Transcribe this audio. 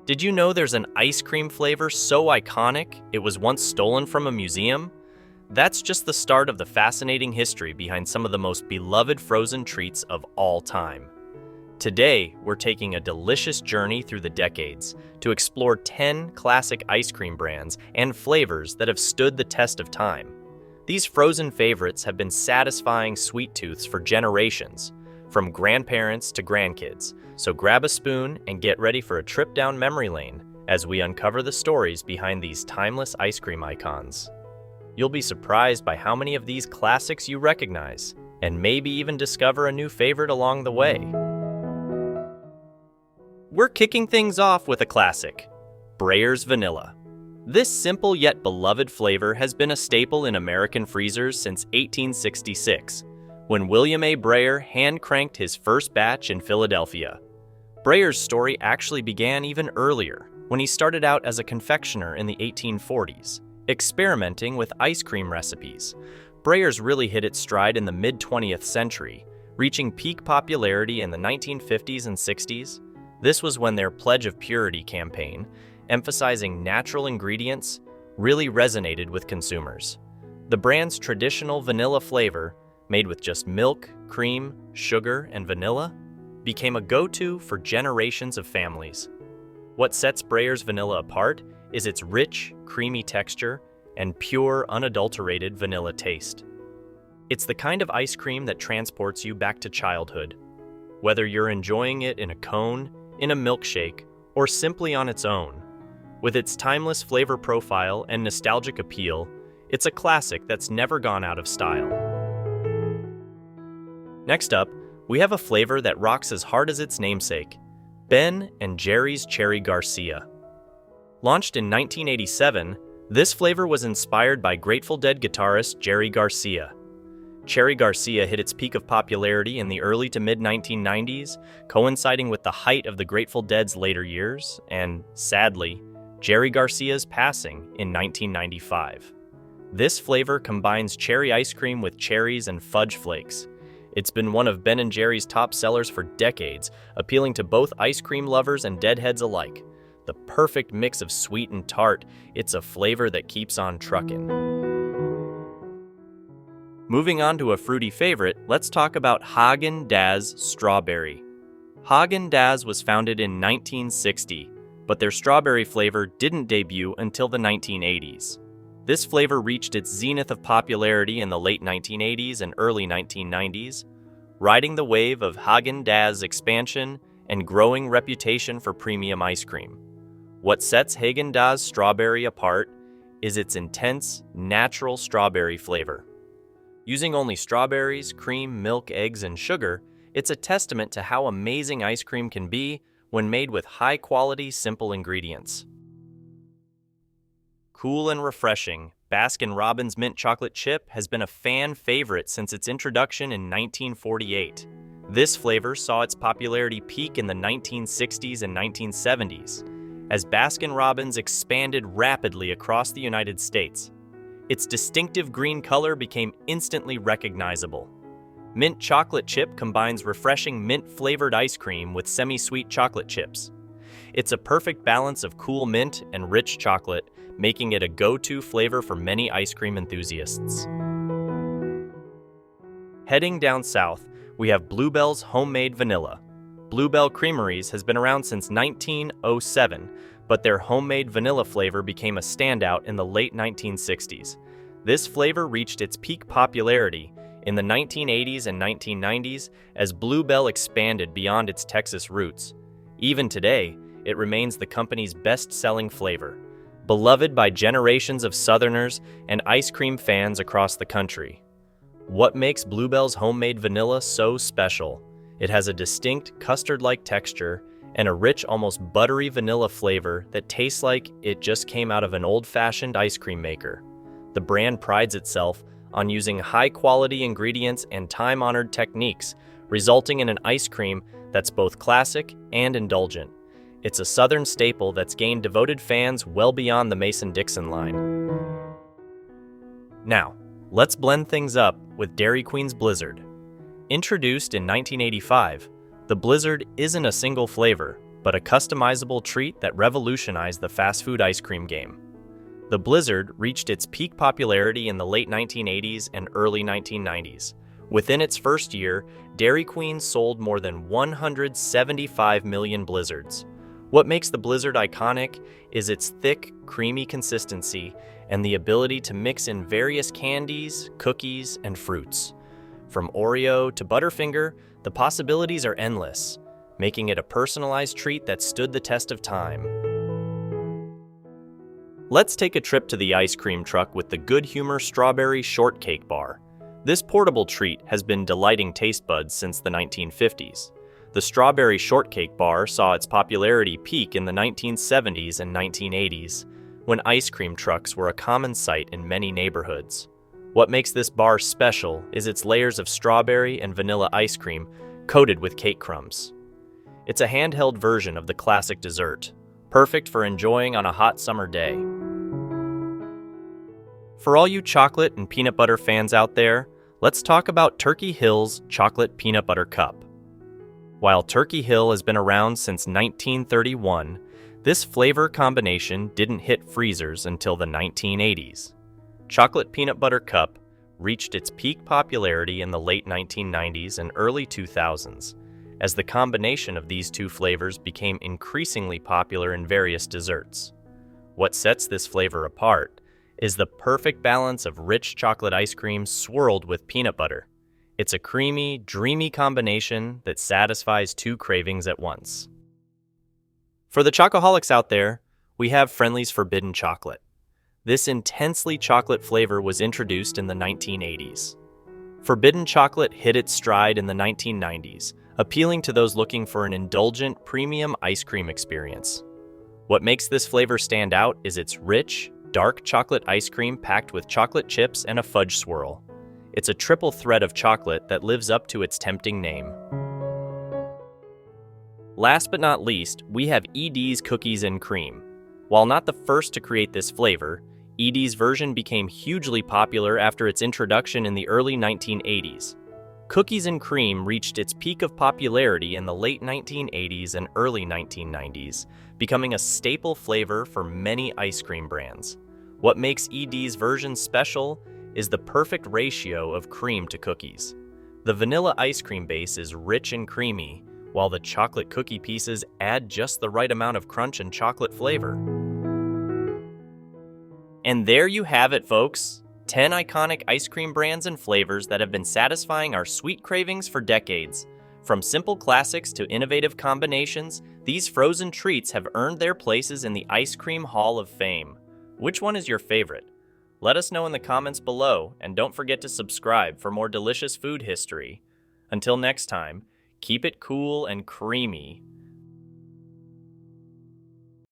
Did you know there's an ice cream flavor so iconic it was once stolen from a museum? That's just the start of the fascinating history behind some of the most beloved frozen treats of all time. Today, we're taking a delicious journey through the decades to explore 10 classic ice cream brands and flavors that have stood the test of time. These frozen favorites have been satisfying sweet tooths for generations, from grandparents to grandkids. So grab a spoon and get ready for a trip down memory lane as we uncover the stories behind these timeless ice cream icons. You'll be surprised by how many of these classics you recognize, and maybe even discover a new favorite along the way. We're kicking things off with a classic, Breyers Vanilla. This simple yet beloved flavor has been a staple in American freezers since 1866, when William A. Breyer hand-cranked his first batch in Philadelphia. Breyer's story actually began even earlier, when he started out as a confectioner in the 1840s, experimenting with ice cream recipes. Breyers really hit its stride in the mid-20th century, reaching peak popularity in the 1950s and 60s. This was when their Pledge of Purity campaign, emphasizing natural ingredients, really resonated with consumers. The brand's traditional vanilla flavor, made with just milk, cream, sugar, and vanilla, became a go-to for generations of families. What sets Breyers Vanilla apart is its rich, creamy texture and pure, unadulterated vanilla taste. It's the kind of ice cream that transports you back to childhood. Whether you're enjoying it in a cone, in a milkshake, or simply on its own. With its timeless flavor profile and nostalgic appeal, it's a classic that's never gone out of style. Next up, we have a flavor that rocks as hard as its namesake, Ben & Jerry's Cherry Garcia. Launched in 1987, this flavor was inspired by Grateful Dead guitarist Cherry Garcia. Cherry Garcia hit its peak of popularity in the early to mid-1990s, coinciding with the height of the Grateful Dead's later years, and, sadly, Cherry Garcia's passing in 1995. This flavor combines cherry ice cream with cherries and fudge flakes. It's been one of Ben & Jerry's top sellers for decades, appealing to both ice cream lovers and deadheads alike. The perfect mix of sweet and tart, it's a flavor that keeps on truckin'. Moving on to a fruity favorite, let's talk about Häagen-Dazs Strawberry. Häagen-Dazs was founded in 1960, but their strawberry flavor didn't debut until the 1980s. This flavor reached its zenith of popularity in the late 1980s and early 1990s, riding the wave of Häagen-Dazs expansion and growing reputation for premium ice cream. What sets Häagen-Dazs Strawberry apart is its intense, natural strawberry flavor. Using only strawberries, cream, milk, eggs, and sugar, it's a testament to how amazing ice cream can be when made with high-quality, simple ingredients. Cool and refreshing, Baskin-Robbins mint chocolate chip has been a fan favorite since its introduction in 1948. This flavor saw its popularity peak in the 1960s and 1970s, as Baskin-Robbins expanded rapidly across the United States. Its distinctive green color became instantly recognizable. Mint chocolate chip combines refreshing mint-flavored ice cream with semi-sweet chocolate chips. It's a perfect balance of cool mint and rich chocolate, making it a go-to flavor for many ice cream enthusiasts. Heading down south, we have Bluebell's Homemade Vanilla. Bluebell Creameries has been around since 1907, but their homemade vanilla flavor became a standout in the late 1960s. This flavor reached its peak popularity in the 1980s and 1990s as Bluebell expanded beyond its Texas roots. Even today, it remains the company's best-selling flavor, beloved by generations of Southerners and ice cream fans across the country. What makes Bluebell's Homemade Vanilla so special? It has a distinct custard-like texture and a rich, almost buttery vanilla flavor that tastes like it just came out of an old-fashioned ice cream maker. The brand prides itself on using high-quality ingredients and time-honored techniques, resulting in an ice cream that's both classic and indulgent. It's a Southern staple that's gained devoted fans well beyond the Mason-Dixon line. Now, let's blend things up with Dairy Queen's Blizzard. Introduced in 1985, the Blizzard isn't a single flavor, but a customizable treat that revolutionized the fast food ice cream game. The Blizzard reached its peak popularity in the late 1980s and early 1990s. Within its first year, Dairy Queen sold more than 175 million Blizzards. What makes the Blizzard iconic is its thick, creamy consistency and the ability to mix in various candies, cookies, and fruits. From Oreo to Butterfinger, the possibilities are endless, making it a personalized treat that stood the test of time. Let's take a trip to the ice cream truck with the Good Humor Strawberry Shortcake Bar. This portable treat has been delighting taste buds since the 1950s. The Strawberry Shortcake Bar saw its popularity peak in the 1970s and 1980s, when ice cream trucks were a common sight in many neighborhoods. What makes this bar special is its layers of strawberry and vanilla ice cream coated with cake crumbs. It's a handheld version of the classic dessert, perfect for enjoying on a hot summer day. For all you chocolate and peanut butter fans out there, let's talk about Turkey Hill's Chocolate Peanut Butter Cup. While Turkey Hill has been around since 1931, this flavor combination didn't hit freezers until the 1980s. Chocolate Peanut Butter Cup reached its peak popularity in the late 1990s and early 2000s, as the combination of these two flavors became increasingly popular in various desserts. What sets this flavor apart is the perfect balance of rich chocolate ice cream swirled with peanut butter. It's a creamy, dreamy combination that satisfies two cravings at once. For the chocoholics out there, we have Friendly's Forbidden Chocolate. This intensely chocolate flavor was introduced in the 1980s. Forbidden chocolate hit its stride in the 1990s, appealing to those looking for an indulgent, premium ice cream experience. What makes this flavor stand out is its rich, dark chocolate ice cream packed with chocolate chips and a fudge swirl. It's a triple threat of chocolate that lives up to its tempting name. Last but not least, we have Edie's Cookies and Cream. While not the first to create this flavor, Edie's version became hugely popular after its introduction in the early 1980s. Cookies and Cream reached its peak of popularity in the late 1980s and early 1990s, becoming a staple flavor for many ice cream brands. What makes Edie's version special is the perfect ratio of cream to cookies. The vanilla ice cream base is rich and creamy, while the chocolate cookie pieces add just the right amount of crunch and chocolate flavor. And there you have it, folks. 10 iconic ice cream brands and flavors that have been satisfying our sweet cravings for decades. From simple classics to innovative combinations, these frozen treats have earned their places in the Ice Cream Hall of Fame. Which one is your favorite? Let us know in the comments below, and don't forget to subscribe for more delicious food history. Until next time, keep it cool and creamy.